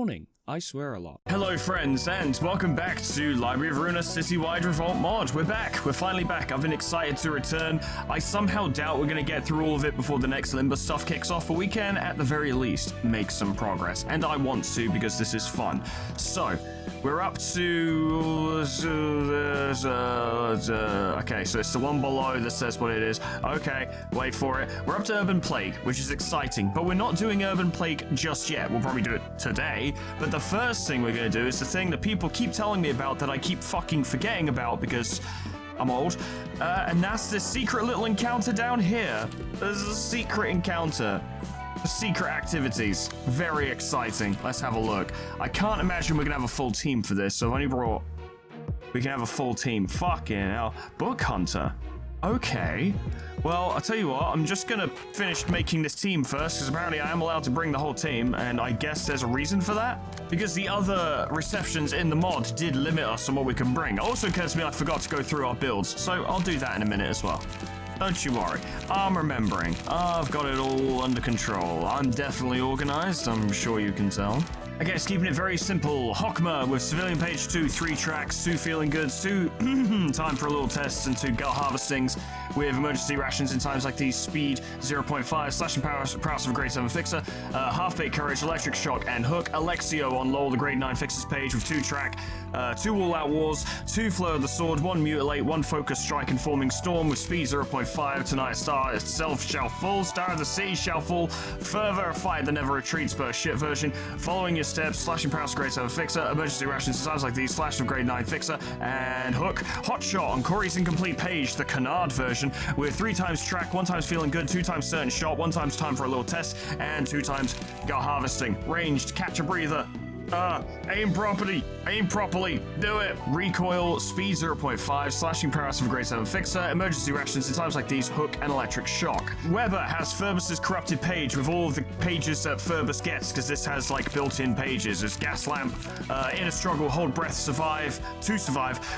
morning. I swear a lot. Hello friends, and welcome back to Library of Ruina Citywide Revolt mod. We're back. We're finally back. I've been excited to return. I somehow doubt we're going to get through all of it before the next Limber stuff kicks off, but we can, at the very least, make some progress. And I want to, because this is fun. So, we're up to... okay, so it's the one below that says what it is. Okay, wait for it. We're up to Urban Plague, which is exciting, but we're not doing Urban Plague just yet. We'll probably do it today, but the first thing we're going to do is the thing that people keep telling me about that I keep fucking forgetting about because I'm old, and that's this secret little encounter down here. There's a secret encounter. Secret activities. Very exciting. Let's have a look. I can't imagine we're going to have a full team for this, so I've only brought... We can have a full team. Fucking hell. Bookhunter. Okay. Well, I'll tell you what, I'm just gonna finish making this team first, because apparently I am allowed to bring the whole team, and I guess there's a reason for that. Because the other receptions in the mod did limit us on what we can bring. Also occurs to me I forgot to go through our builds, so I'll do that in a minute as well. Don't you worry. I'm remembering. I've got it all under control. I'm definitely organized, I'm sure you can tell. I guess keeping it very simple. Hockma with civilian page 2, 3 tracks, 2 feeling goods, 2 time for a little test, and 2 gut harvestings with emergency rations in times like these. Speed 0.5, slashing power, prowess of a grade 7 fixer, half-baked courage, electric shock, and hook. Alexio on Lowell, the grade 9 fixers page with 2 track, 2 all-out wars, 2 flow of the sword, 1 mutilate, 1 focus strike and forming storm with speed 0.5. Tonight star itself shall fall, star of the sea shall fall, further a fight that never retreats but a shit version, following your steps, slashing power of grade 7 fixer, emergency rations in times like these, slash of grade 9 fixer, and hook. Hot shot on Corey's incomplete page, the Canard version, with 3 times track, 1 times feeling good, 2 times certain shot, 1 times time for a little test, and 2 times gut harvesting. Ranged, catch a breather. Aim properly, do it. Recoil, speed 0.5, slashing power of a grade 7 fixer, emergency rations in times like these, hook, and electric shock. Weber has Furbus's corrupted page with all of the pages that Furbus gets, because this has like built-in pages. There's gas lamp, inner struggle, hold breath, survive,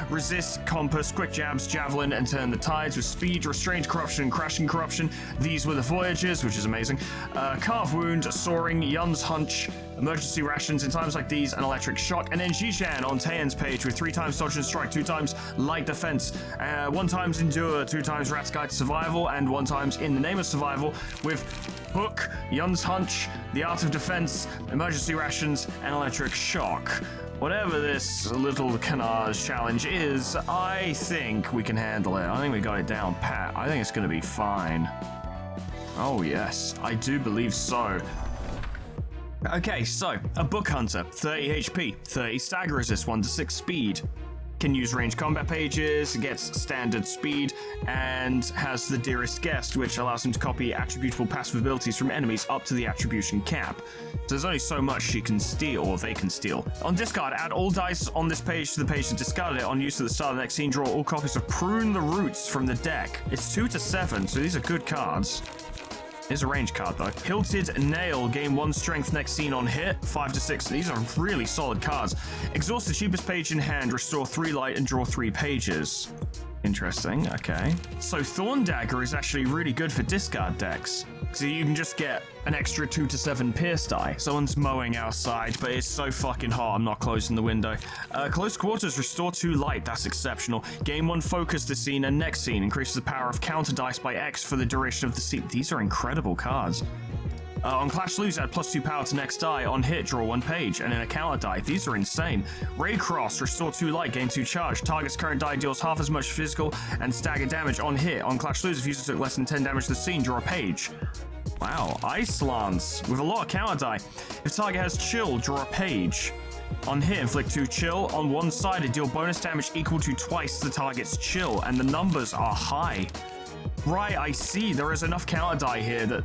resist, compass, quick jabs, javelin, and turn the tides with speed, restrained corruption, crashing corruption. These were the voyages, which is amazing. Carve wound, soaring, Yun's hunch, emergency rations in times like these, and electric shock. And then Jishan on Taeyen's page with 3 times dodge and strike, 2 times light defense, 1 times endure, 2 times rat's guide to survival, and 1 times in the name of survival with hook, Yun's hunch, the art of defense, emergency rations, and electric shock. Whatever this little Canard challenge is, I think we can handle it. I think we got it down pat. I think it's gonna be fine. Oh yes, I do believe so. Okay, so, a Bookhunter, 30 HP, 30 stagger resist, 1 to 6 speed. Can use ranged combat pages, gets standard speed, and has the Dearest Guest, which allows him to copy attributable passive abilities from enemies up to the attribution cap. So there's only so much she can steal, or they can steal. On discard, add all dice on this page to the page that discarded it. On use at the start of the next scene, draw all copies of Prune the Roots from the deck. It's 2 to 7, so these are good cards. Here's a range card though. Hilted Nail, gain 1 strength next scene on hit, 5 to 6. These are really solid cards. Exhaust the cheapest page in hand, restore 3 light, and draw 3 pages. Interesting, okay. So Thorn Dagger is actually really good for discard decks. So you can just get an extra 2 to 7 pierce die. Someone's mowing outside, but it's so fucking hot, I'm not closing the window. Close quarters, restore 2 light, that's exceptional. Gain 1 focus this scene and next scene. Increases the power of counter dice by X for the duration of the scene. These are incredible cards. On Clash Lose, add +2 power to next die. On hit, draw 1 page, and then a counter die. These are insane. Raycross, restore 2 light, gain 2 charge. Target's current die deals half as much physical and stagger damage on hit. On Clash Lose, if user took less than 10 damage to the scene, draw a page. Wow, Ice Lance, with a lot of counter die. If target has chill, draw a page. On hit, inflict 2 chill. On one-sided, deal bonus damage equal to twice the target's chill, and the numbers are high. Right, I see. There is enough counter die here that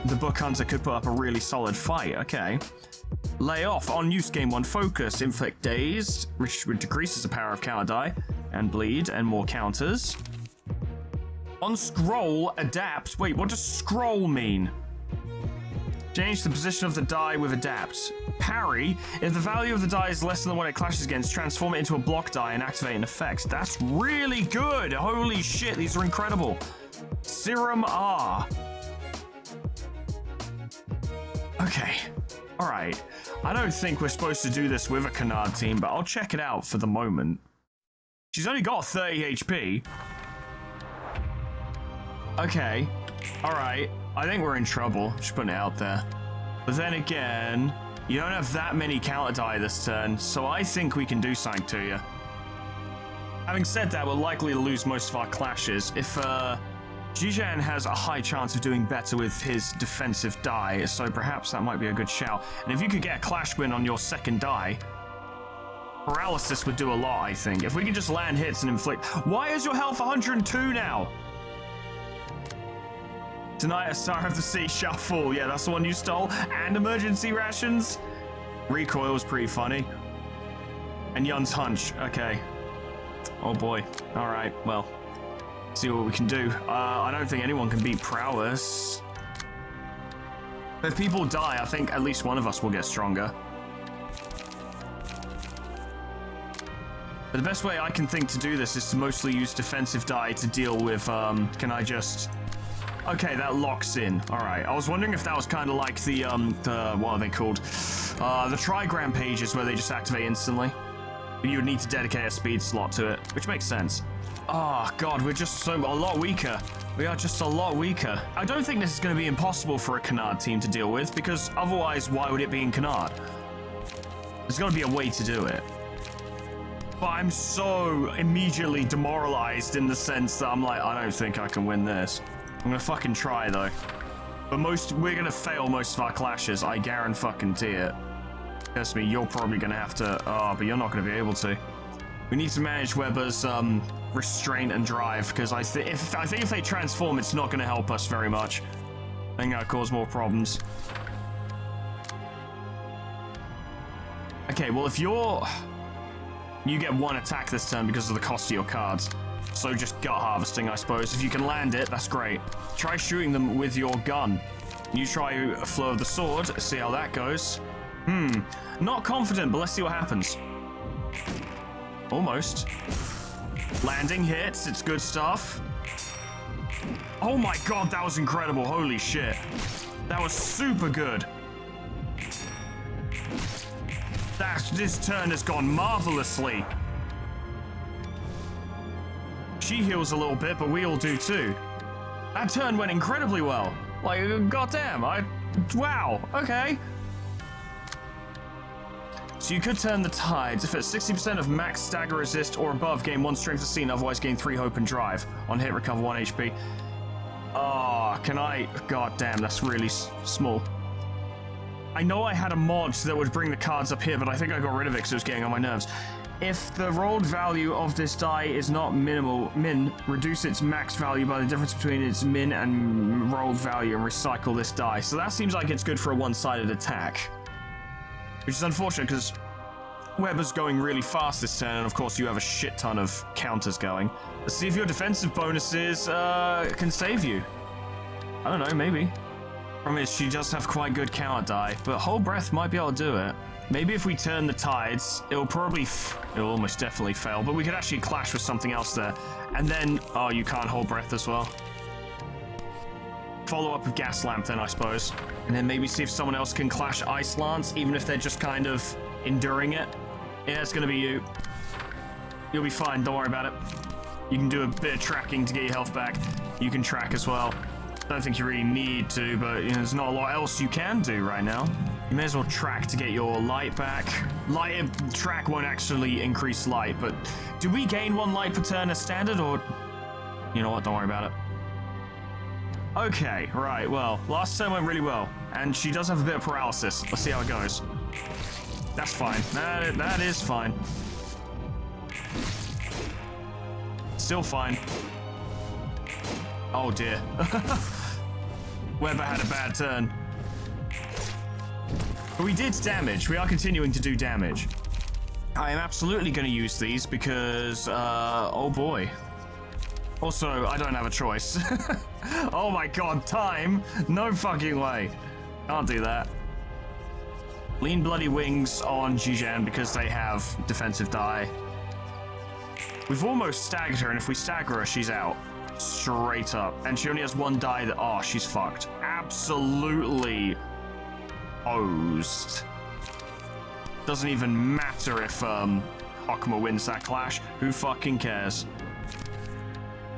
the Bookhunter could put up a really solid fight. Okay. Lay off. On use, gain 1 focus. Inflict dazed, which decreases the power of counter die, and bleed, and more counters. On scroll, adapt. Wait, what does scroll mean? Change the position of the die with adapt. Parry. If the value of the die is less than the one it clashes against, transform it into a block die and activate an effect. That's really good. Holy shit, these are incredible. Serum R. Okay. Alright, I don't think we're supposed to do this with a Canard team, but I'll check it out for the moment. She's only got 30 HP. Okay, alright, I think we're in trouble, just putting it out there. But then again, you don't have that many counter die this turn, so I think we can do something to you. Having said that, we're likely to lose most of our clashes. If Jijan has a high chance of doing better with his defensive die, so perhaps that might be a good shout. And if you could get a clash win on your second die, paralysis would do a lot, I think. If we can just land hits and inflict... Why is your health 102 now? Tonight, a Star of the Sea shall fall. Yeah, that's the one you stole. And emergency rations. Recoil was pretty funny. And Yun's hunch. Okay. Oh boy. All right. Well, see what we can do. I don't think anyone can beat prowess. If people die, I think at least one of us will get stronger. But the best way I can think to do this is to mostly use defensive die to deal with. Can I just? Okay, that locks in. All right. I was wondering if that was kind of like the what are they called? The trigram pages where they just activate instantly. You would need to dedicate a speed slot to it, which makes sense. Oh god, we're just a lot weaker. We are just a lot weaker. I don't think this is going to be impossible for a Canard team to deal with, because otherwise, why would it be in Canard? There's got to be a way to do it. But I'm so immediately demoralized in the sense that I'm like, I don't think I can win this. I'm gonna fucking try though. But we're gonna fail most of our clashes. I guarantee it. Trust me, you're probably gonna have to. Oh, but you're not gonna be able to. We need to manage Weber's restraint and drive, because I think if they transform, it's not gonna help us very much. I think that'll cause more problems. Okay, well if you get one attack this turn because of the cost of your cards. So just gut harvesting, I suppose. If you can land it, that's great. Try shooting them with your gun. You try a flow of the sword, see how that goes. Not confident, but let's see what happens. Almost. Landing hits, it's good stuff. Oh my god, that was incredible. Holy shit. That was super good. This turn has gone marvelously. She heals a little bit, but we all do too. That turn went incredibly well. Like, goddamn, wow, okay. So you could turn the tides. If it's 60% of max stagger resist or above, gain 1 strength of scene, otherwise gain 3 hope and drive. On hit, recover 1 HP. Oh, can I? Goddamn, that's really small. I know I had a mod that would bring the cards up here, but I think I got rid of it because it was getting on my nerves. If the rolled value of this die is not min, reduce its max value by the difference between its min and rolled value and recycle this die. So that seems like it's good for a one-sided attack. Which is unfortunate because Weber's going really fast this turn, and of course you have a shit ton of counters going. Let's see if your defensive bonuses can save you. I don't know, maybe. Problem is, she does have quite good counter die, but Hold Breath might be able to do it. Maybe if we turn the tides, it'll almost definitely fail, but we could actually clash with something else there. And then, oh, you can't Hold Breath as well. Follow up with Gas Lamp then, I suppose. And then maybe see if someone else can clash Ice Lance, even if they're just kind of enduring it. Yeah, it's gonna be you. You'll be fine, don't worry about it. You can do a bit of tracking to get your health back. You can track as well. I don't think you really need to, but there's not a lot else you can do right now. You may as well track to get your light back. Track won't actually increase light, but do we gain 1 light per turn as standard, or you know what? Don't worry about it. Okay, right. Well, last turn went really well, and she does have a bit of paralysis. Let's see how it goes. That's fine. That is fine. Still fine. Oh dear. Weber had a bad turn. But we did damage. We are continuing to do damage. I am absolutely going to use these because, oh boy. Also, I don't have a choice. Oh my god, time? No fucking way. Can't do that. Lean Bloody Wings on Jijan because they have defensive die. We've almost staggered her, and if we stagger her, she's out. Straight up. And she only has 1 die that, oh, she's fucked. Absolutely exposed. Doesn't even matter if Hakuma wins that clash. Who fucking cares?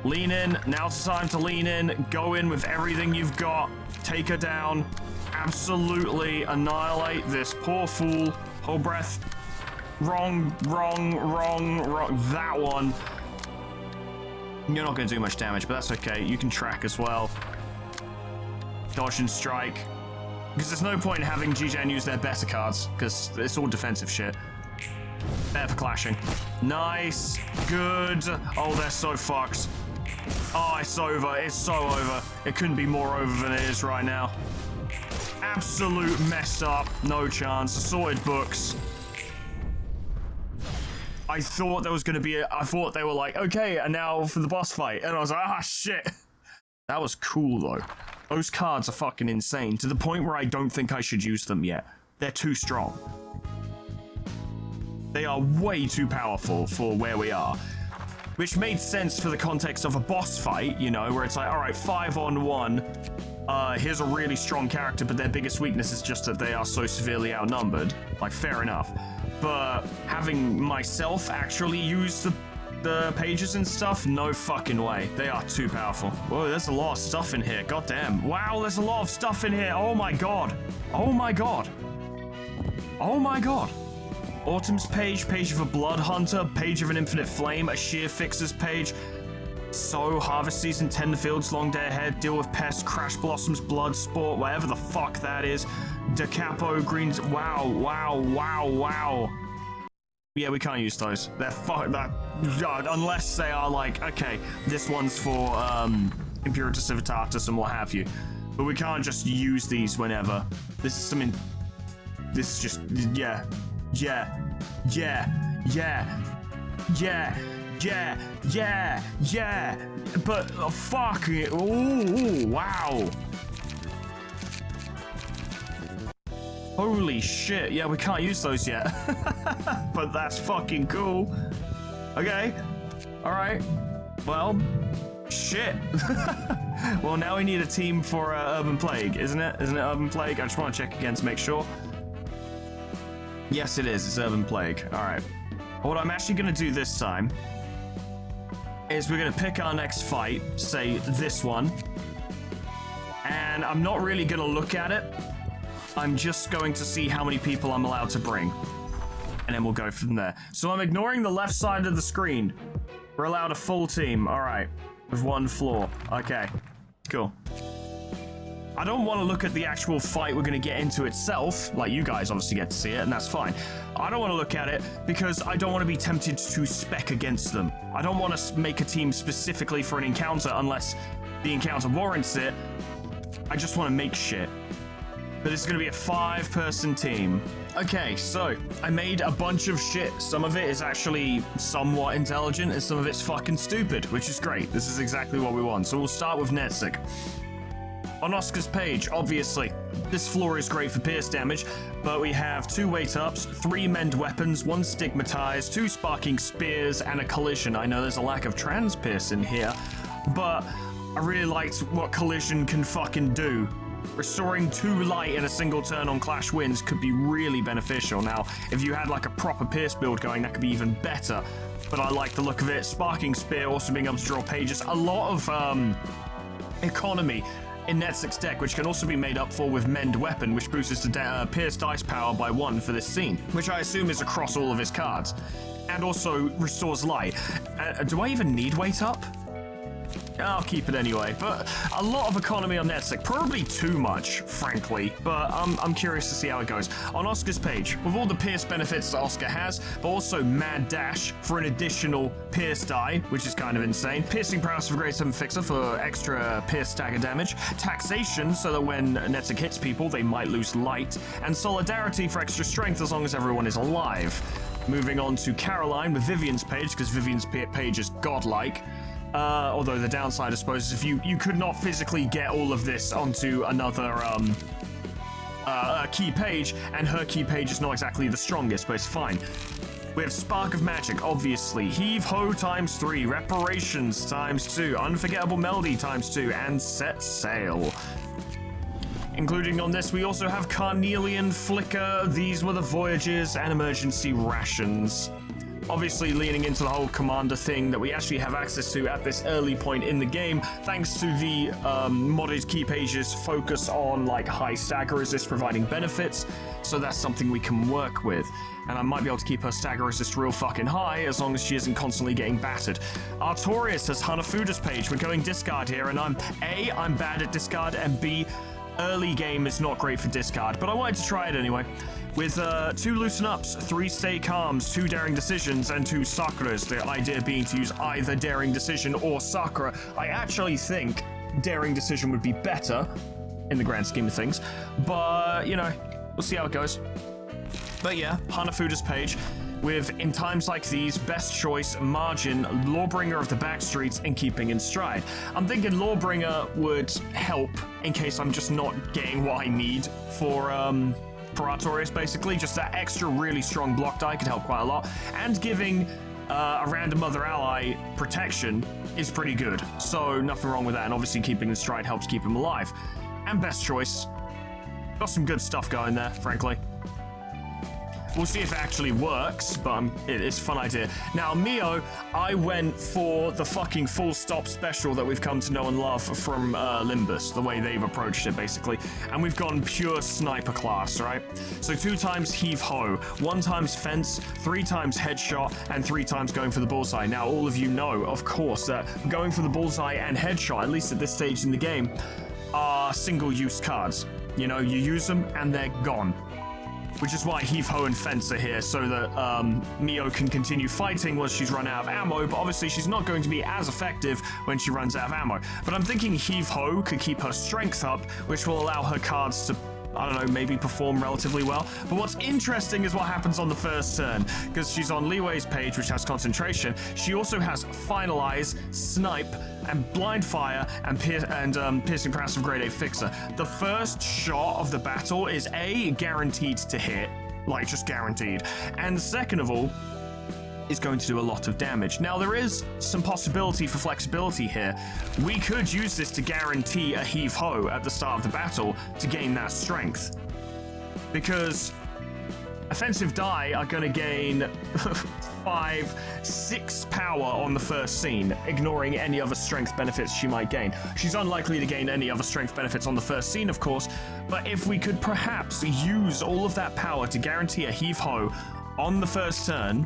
Lean in. Now's the time to lean in. Go in with everything you've got. Take her down. Absolutely annihilate this poor fool. Hold breath. Wrong, wrong, wrong, wrong. That one. You're not going to do much damage, but that's okay. You can track as well. Dodge and strike. Because there's no point in having GJN use their better cards, because it's all defensive shit. Better for clashing. Nice. Good. Oh, they're so fucked. Oh, it's over. It's so over. It couldn't be more over than it is right now. Absolute messed up. No chance. Assorted books. I thought there was going to be I thought they were like, okay, and now for the boss fight. And I was like, ah, shit. That was cool, though. Those cards are fucking insane, to the point where I don't think I should use them yet. They're too strong. They are way too powerful for where we are. Which made sense for the context of a boss fight, you know, where it's like, all right, 5-on-1. Here's a really strong character, but their biggest weakness is just that they are so severely outnumbered. Like, fair enough. But having myself actually use the pages and stuff, no fucking way. They are too powerful. Whoa, there's a lot of stuff in here. God damn. Wow, there's a lot of stuff in here. Oh my god. Oh my god. Oh my god. Autumn's page, page of a blood hunter, page of an infinite flame, a shear fixer's page. So, harvest season, tend the fields, long day ahead, deal with pests, crash blossoms, blood sport, whatever the fuck that is. Da Capo, greens, wow, wow, wow, wow. Yeah, we can't use those. They're unless they are like, okay, this one's for Imperatus Civitatis and what have you. But we can't just use these whenever. This is something. This is just yeah. But fuck it. Ooh, wow. Holy shit. Yeah, we can't use those yet. But that's fucking cool. Okay. All right. Well, shit. Well, now we need a team for Urban Plague, isn't it? Isn't it Urban Plague? I just want to check again to make sure. Yes, it is. It's Urban Plague. All right. What I'm actually going to do this time is we're going to pick our next fight, say this one, and I'm not really going to look at it. I'm just going to see how many people I'm allowed to bring, and then we'll go from there. So I'm ignoring the left side of the screen. We're allowed a full team. All right. With one floor. Okay. Cool. I don't want to look at the actual fight we're going to get into itself. Like, you guys obviously get to see it, and that's fine. I don't want to look at it because I don't want to be tempted to spec against them. I don't want to make a team specifically for an encounter unless the encounter warrants it. I just want to make shit. But it's going to be a 5-person team. Okay, so I made a bunch of shit. Some of it is actually somewhat intelligent, and some of it's fucking stupid, which is great. This is exactly what we want. So we'll start with Netzik. On Oscar's page, obviously, this floor is great for pierce damage, but we have 2 weight-ups, 3 mend weapons, 1 stigmatize, 2 sparking spears, and a collision. I know there's a lack of trans pierce in here, but I really liked what collision can fucking do. Restoring 2 light in a single turn on Clash Winds could be really beneficial. Now, if you had like a proper pierce build going, that could be even better, but I like the look of it. Sparking spear, also being able to draw pages. A lot of economy in Netzik's deck, which can also be made up for with Mend Weapon, which boosts the Pierce dice power by 1 for this scene, which I assume is across all of his cards, and also restores light. Do I even need weight up? I'll keep it anyway, but a lot of economy on Netzik, probably too much, frankly, but I'm curious to see how it goes. On Oscar's page, with all the Pierce benefits that Oscar has, but also Mad Dash for an additional Pierce die, which is kind of insane. Piercing Prowess for Grade 7 Fixer for extra Pierce stagger damage. Taxation, so that when Netzik hits people, they might lose light. And Solidarity for extra strength as long as everyone is alive. Moving on to Caroline with Vivian's page, because Vivian's page is godlike. Although the downside, I suppose, is if you could not physically get all of this onto another key page, and her key page is not exactly the strongest, but it's fine. We have Spark of Magic, obviously. Heave Ho times 3, Reparations times 2, Unforgettable Melody times 2, and Set Sail. Including on this, we also have Carnelian Flicker. These were the voyages and emergency rations. Obviously leaning into the whole commander thing that we actually have access to at this early point in the game, thanks to the modded key pages focus on like high stagger resist providing benefits, so that's something we can work with. And I might be able to keep her stagger resist real fucking high as long as she isn't constantly getting battered. Artorias has Hanafuda's page. We're going discard here, and I'm bad at discard, and B, early game is not great for discard, but I wanted to try it anyway. With 2 Loosen Ups, 3 Stay Calms, 2 Daring Decisions, and 2 Sakuras, the idea being to use either Daring Decision or Sakura. I actually think Daring Decision would be better in the grand scheme of things, but, you know, we'll see how it goes. But yeah, Hanafuda's page with, in times like these, best choice, margin, Lawbringer of the Backstreets, and keeping in stride. I'm thinking Lawbringer would help in case I'm just not getting what I need for Artorias, basically. Just that extra really strong block die could help quite a lot, and giving a random other ally protection is pretty good, so nothing wrong with that, and obviously keeping in stride helps keep him alive. And best choice, got some good stuff going there, frankly. We'll see if it actually works, but it's a fun idea. Now, Mio, I went for the fucking full stop special that we've come to know and love from Limbus, the way they've approached it, basically. And we've gone pure sniper class, right? So 2 times heave ho, 1 times fence, 3 times headshot, and 3 times going for the bullseye. Now, all of you know, of course, that going for the bullseye and headshot, at least at this stage in the game, are single-use cards. You know, you use them and they're gone. Which is why Heave Ho and Fence are here, so that Mio can continue fighting once she's run out of ammo, but obviously she's not going to be as effective when she runs out of ammo. But I'm thinking Heave Ho could keep her strength up, which will allow her cards to, I don't know, maybe perform relatively well. But what's interesting is what happens on the first turn, because she's on Leeway's page, which has concentration. She also has Finalize, Snipe, and Blind Fire, and Piercing Passive Grade A Fixer. The first shot of the battle is A, guaranteed to hit, like just guaranteed, and second of all, is going to do a lot of damage. Now, there is some possibility for flexibility here. We could use this to guarantee a Heave Ho at the start of the battle to gain that strength, because offensive die are going to gain 5, 6 power on the first scene, ignoring any other strength benefits she might gain. She's unlikely to gain any other strength benefits on the first scene, of course, but if we could perhaps use all of that power to guarantee a Heave Ho on the first turn,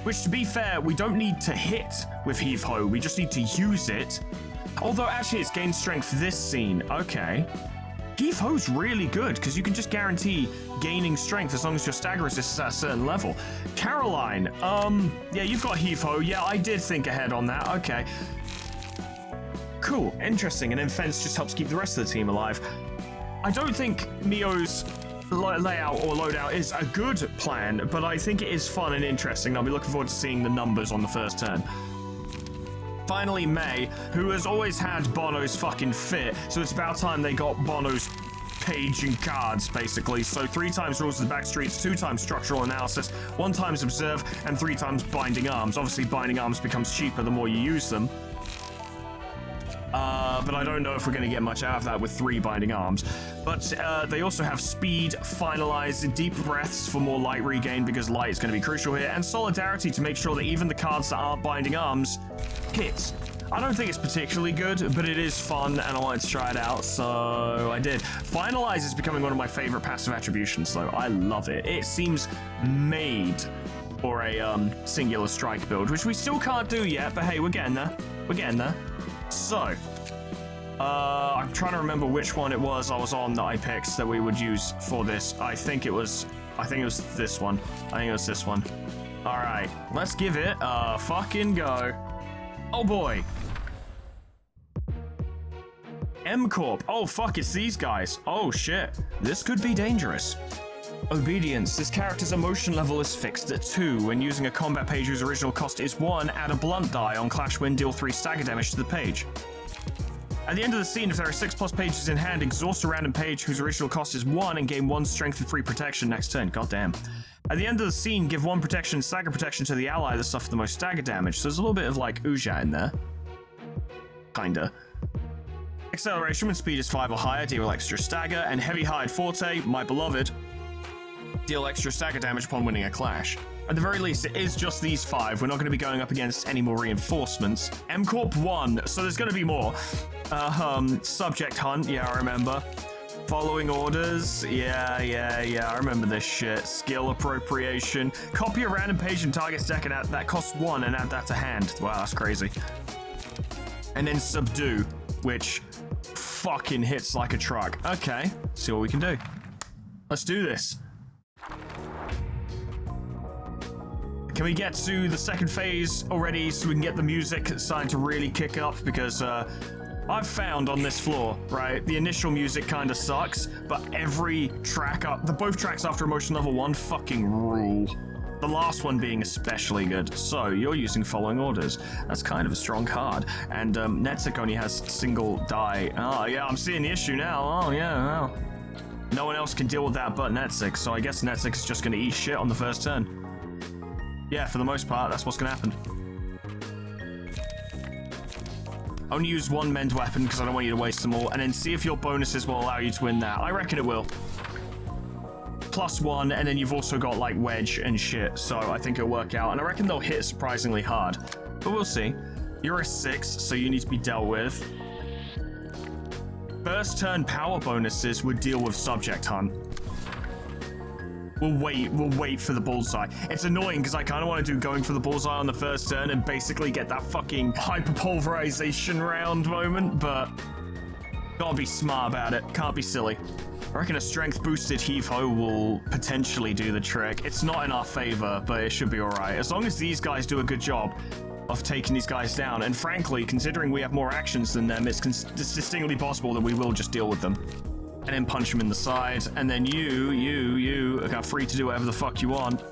which, to be fair, we don't need to hit with Heave Ho, we just need to use it. Although, actually, it's gained strength this scene. Okay. Heave Ho's really good, because you can just guarantee gaining strength as long as your stagger resist is at a certain level. Caroline, yeah, you've got Heave Ho. Yeah, I did think ahead on that. Okay. Cool, interesting. And then Fence just helps keep the rest of the team alive. I don't think Mio's layout or loadout is a good plan, but I think it is fun and interesting. I'll be looking forward to seeing the numbers on the first turn. Finally, May, who has always had Bono's fucking fit, so it's about time they got Bono's page and cards, basically. So 3 times Rules of the Backstreets, 2 times Structural Analysis, 1 times Observe, and 3 times Binding Arms. Obviously, Binding Arms becomes cheaper the more you use them. But I don't know if we're going to get much out of that with 3 Binding Arms. But they also have Speed, Finalize, Deep Breaths for more light regain, because light is going to be crucial here, and Solidarity to make sure that even the cards that aren't Binding Arms hit. I don't think it's particularly good, but it is fun, and I wanted to try it out, so I did. Finalize is becoming one of my favorite passive attributions, though. I love it. It seems made for a singular strike build, which we still can't do yet, but hey, we're getting there. We're getting there. So, I'm trying to remember which one it was I was on that I picked that we would use for this. I think it was this one. I think it was this one. All right, let's give it a fucking go. Oh boy. M-Corp. Oh fuck, it's these guys. Oh shit. This could be dangerous. Obedience. This character's emotion level is fixed at 2. When using a combat page whose original cost is 1, add a blunt die. On clash win, deal 3 stagger damage to the page. At the end of the scene, if there are 6+ pages in hand, exhaust a random page whose original cost is 1 and gain 1 strength and 3 protection next turn. God damn. At the end of the scene, give 1 protection and stagger protection to the ally that suffered the most stagger damage. So there's a little bit of like Uja in there. Kinda. Acceleration when speed is 5 or higher, deal extra stagger, and heavy hide forte, my beloved, deal extra stagger damage upon winning a clash. At the very least, it is just these 5. We're not going to be going up against any more reinforcements. M-Corp 1, so there's going to be more. Subject hunt, yeah, I remember. Following orders, yeah, I remember this shit. Skill appropriation. Copy a random page in target's deck and that costs 1 and add that to hand. Wow, that's crazy. And then subdue, which fucking hits like a truck. Okay, see what we can do. Let's do this. Can we get to the second phase already so we can get the music starting to really kick up? Because I've found on this floor, right, the initial music kind of sucks, but every track up, both tracks after Emotion Level 1 fucking rule. The last one being especially good. So, you're using Following Orders. That's kind of a strong card. And Netzik only has single die. Oh, yeah, I'm seeing the issue now. Oh, yeah, well. No one else can deal with that but Netzik, so I guess Netzik is just going to eat shit on the first turn. Yeah, for the most part, that's what's going to happen. Only use 1 mend weapon because I don't want you to waste them all, and then see if your bonuses will allow you to win that. I reckon it will. +1, and then you've also got, like, wedge and shit, so I think it'll work out. And I reckon they'll hit surprisingly hard, but we'll see. You're a 6, so you need to be dealt with. First turn power bonuses would deal with Subject Hunt. We'll wait for the bullseye. It's annoying because I kind of want to do going for the bullseye on the first turn and basically get that fucking hyperpulverization round moment, but gotta be smart about it. Can't be silly. I reckon a strength boosted heave-ho will potentially do the trick. It's not in our favor, but it should be alright. As long as these guys do a good job of taking these guys down, and frankly, considering we have more actions than them, it's distinctly possible that we will just deal with them. And then punch him in the side, and then you are free to do whatever the fuck you want.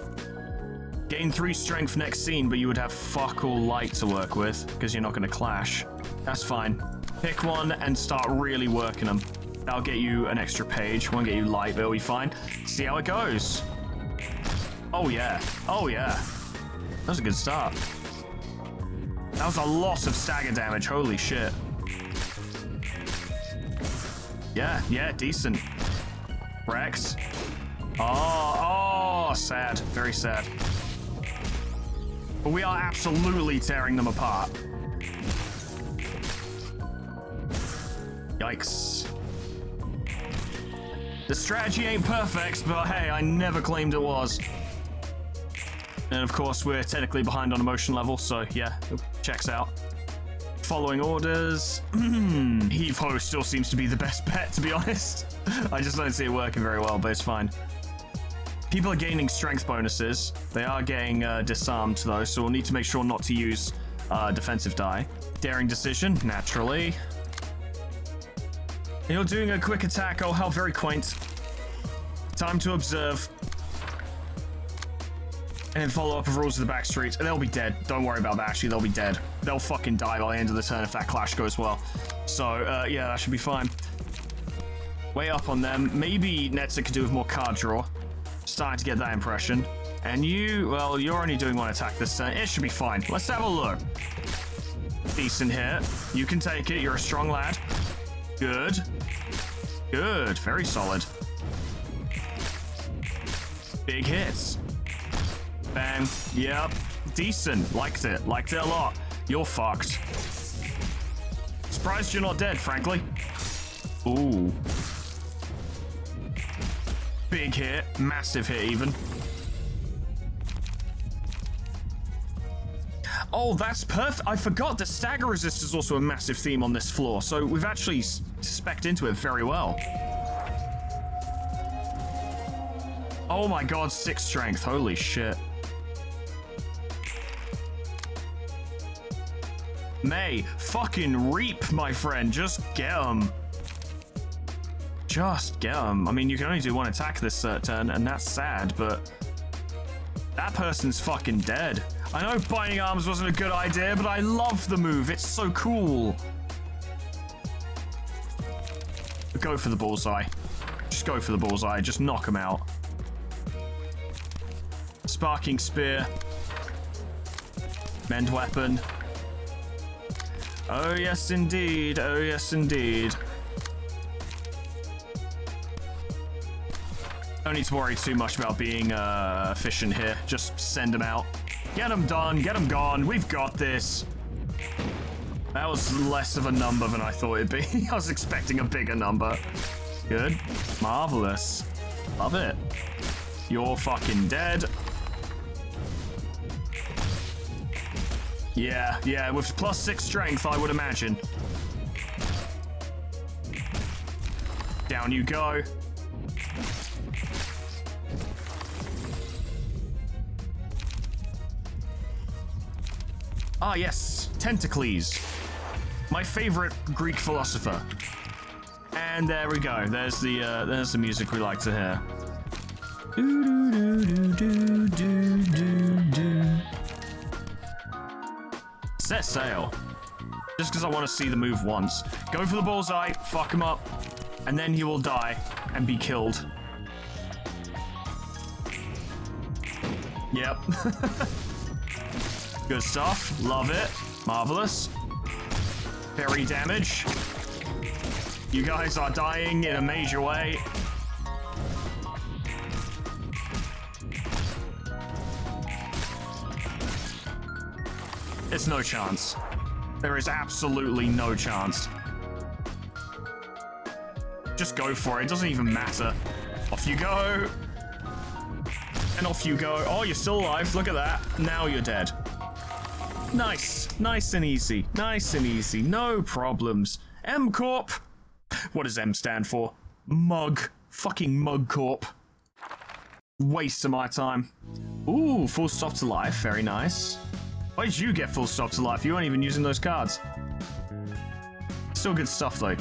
Gain 3 strength next scene, but you would have fuck all light to work with, because you're not going to clash. That's fine. Pick one and start really working them. That'll get you an extra page. Won't get you light, but it'll be fine. See how it goes. Oh yeah. Oh yeah. That was a good start. That was a lot of stagger damage. Holy shit. Yeah, decent. Rex. Oh, sad. Very sad. But we are absolutely tearing them apart. Yikes. The strategy ain't perfect, but hey, I never claimed it was. And of course, we're technically behind on emotion level, so yeah, it checks out. Following orders. Heave-ho still seems to be the best bet, to be honest. I just don't see it working very well, but it's fine. People are gaining strength bonuses. They are getting disarmed, though, so we'll need to make sure not to use defensive die. Daring decision, naturally. You're doing a quick attack. Oh, how very quaint. Time to observe. And then follow up with rules of the back streets. And they'll be dead. Don't worry about that, actually. They'll be dead. They'll fucking die by the end of the turn if that clash goes well. So, yeah, that should be fine. Way up on them. Maybe Netzik could do with more card draw. Starting to get that impression. And you, well, you're only doing 1 attack this turn. It should be fine. Let's have a look. Decent hit. You can take it. You're a strong lad. Good. Good. Very solid. Big hits. Bang. Yep. Decent. Liked it. Liked it a lot. You're fucked. Surprised you're not dead, frankly. Ooh. Big hit. Massive hit, even. Oh, that's perfect. I forgot the stagger resist is also a massive theme on this floor, so we've actually specced into it very well. Oh my god, 6 strength. Holy shit. May, fucking reap, my friend. Just get him. Just get him. I mean, you can only do 1 attack this turn, and that's sad, but that person's fucking dead. I know binding arms wasn't a good idea, but I love the move. It's so cool. Go for the bullseye. Just go for the bullseye. Just knock him out. Sparking spear. Mend weapon. Oh, yes, indeed. Oh, yes, indeed. Don't need to worry too much about being efficient here. Just send them out. Get them done. Get them gone. We've got this. That was less of a number than I thought it'd be. I was expecting a bigger number. Good. Marvelous. Love it. You're fucking dead. Yeah, with +6 strength, I would imagine. Down you go. Ah, yes, Tentacles. My favorite Greek philosopher. And there we go. There's the music we like to hear. Set sail. Just because I want to see the move once. Go for the bullseye, fuck him up, and then he will die and be killed. Yep. Good stuff. Love it. Marvelous. Parry damage. You guys are dying in a major way. It's no chance. There is absolutely no chance. Just go for it. It doesn't even matter. Off you go. And off you go. Oh, you're still alive. Look at that. Now you're dead. Nice. Nice and easy. Nice and easy. No problems. M Corp. What does M stand for? Mug. Fucking Mug Corp. Waste of my time. Ooh, full stop to life. Very nice. Why did you get full stop to life? You weren't even using those cards. Still good stuff, though.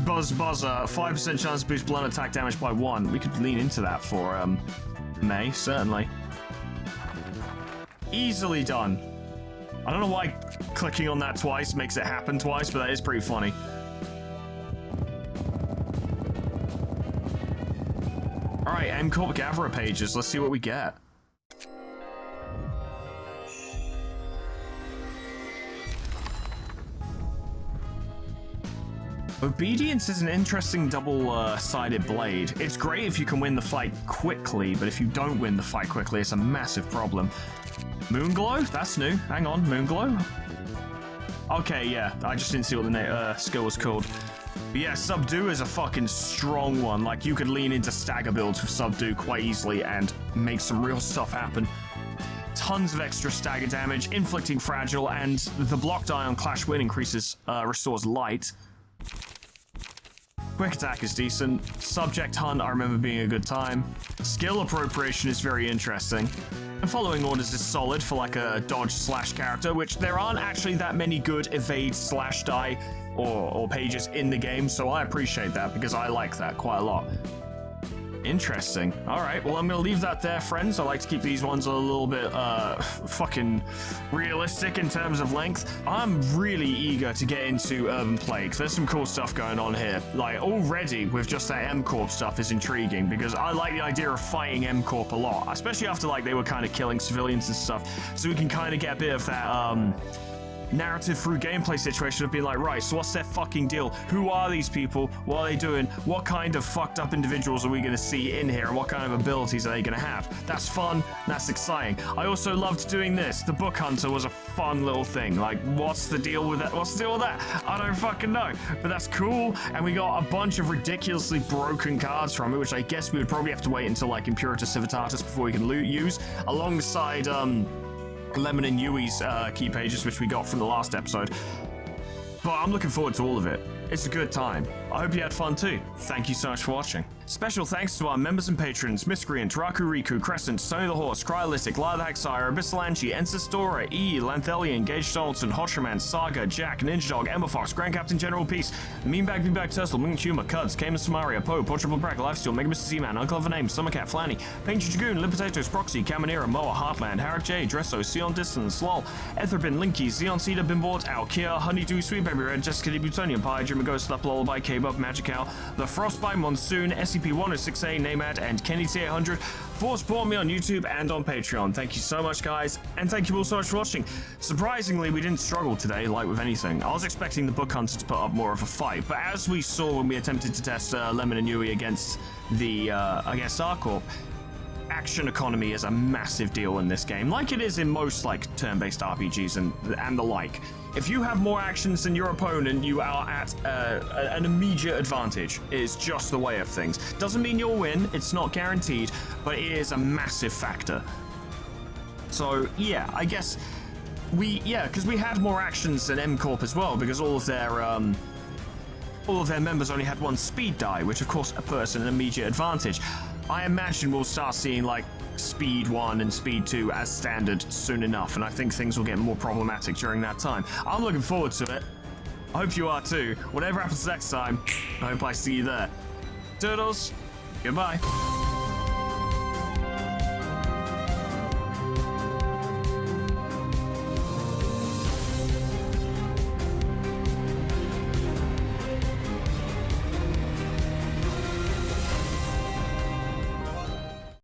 Buzz buzzer. 5% chance to boost blunt attack damage by 1. We could lean into that for, May, certainly. Easily done. I don't know why clicking on that twice makes it happen twice, but that is pretty funny. Alright, M-Corp Gatherer pages. Let's see what we get. Obedience is an interesting double-sided blade. It's great if you can win the fight quickly, but if you don't win the fight quickly, it's a massive problem. Moonglow? That's new. Hang on, Moonglow? Okay, yeah, I just didn't see what the skill was called. But yeah, Subdue is a fucking strong one. Like, you could lean into stagger builds with Subdue quite easily and make some real stuff happen. Tons of extra stagger damage, inflicting fragile, and the block die on Clash Win increases, restores light. Quick attack is decent. Subject hunt, I remember being a good time. Skill appropriation is very interesting. And following orders is solid for like a dodge slash character, which there aren't actually that many good evade slash die or pages in the game, so I appreciate that because I like that quite a lot. Interesting. Alright, well I'm gonna leave that there, friends. I like to keep these ones a little bit, fucking realistic in terms of length. I'm really eager to get into Urban Plague. There's some cool stuff going on here. Like, already with just that M-Corp stuff is intriguing, because I like the idea of fighting M-Corp a lot, especially after, like, they were kind of killing civilians and stuff, so we can kind of get a bit of that, narrative through gameplay situation of being like, right, so what's their fucking deal? Who are these people? What are they doing? What kind of fucked up individuals are we going to see in here? And what kind of abilities are they going to have? That's fun. That's exciting. I also loved doing this. The Bookhunter was a fun little thing. Like, what's the deal with that? What's the deal with that? I don't fucking know. But that's cool. And we got a bunch of ridiculously broken cards from it, which I guess we would probably have to wait until, like, Imperatus Civitatis before we can use, alongside, Lemon and Yui's key pages, which we got from the last episode. But I'm looking forward to all of it. It's a good time. I hope you had fun too. Thank you so much for watching. Special thanks to our members and patrons: Miscreant, Raku Riku, Crescent, Tony the Horse, Cryolitic, Lyle the Hexire, Abyssalanchi, Encestora, E, Lanthelian, Gage Donaldson, Hotcherman, Saga, Jack, Ninja Dog, Emma Fox, Grand Captain General Peace, Meanbag, Turtle, Ming Humor, Cuds, Cayman Samaria, Poe, Portable Brack, Lifesteal, Mega Mr. Z-Man, Uncle of a Name, Summercat, Flanny, Painted Dragoon, Limp Potatoes, Proxy, Caminera, Moa, Heartland, Harriet J, Dresso, Sion Distance, Lol, Etherbin, Linky, Zeon Cedar, Bimbord, Alkia, Honeydew, Sweet Baby Red, Jessica de Butonium, Pie, Foreman, Ghost Slap, Lullaby, K-Bub, Magic Owl, The Frostbite, Monsoon, SCP-106A, Namad, and Kenny T800 for supporting me on YouTube and on Patreon. Thank you so much, guys, and thank you all so much for watching. Surprisingly, we didn't struggle today, like with anything. I was expecting the Bookhunter to put up more of a fight, but as we saw when we attempted to test Lemon and Yui against the, against Arcorp, action economy is a massive deal in this game, like it is in most like turn-based RPGs and the like. If you have more actions than your opponent, you are at an immediate advantage. It is just the way of things. Doesn't mean you'll win, it's not guaranteed, but it is a massive factor. So yeah, I guess because we had more actions than M-Corp as well, because all of their members only had one speed die, which of course put us at an immediate advantage. I imagine we'll start seeing like Speed 1 and Speed 2 as standard soon enough, and I think things will get more problematic during that time. I'm looking forward to it. I hope you are too. Whatever happens next time, I hope I see you there. Turtles, goodbye.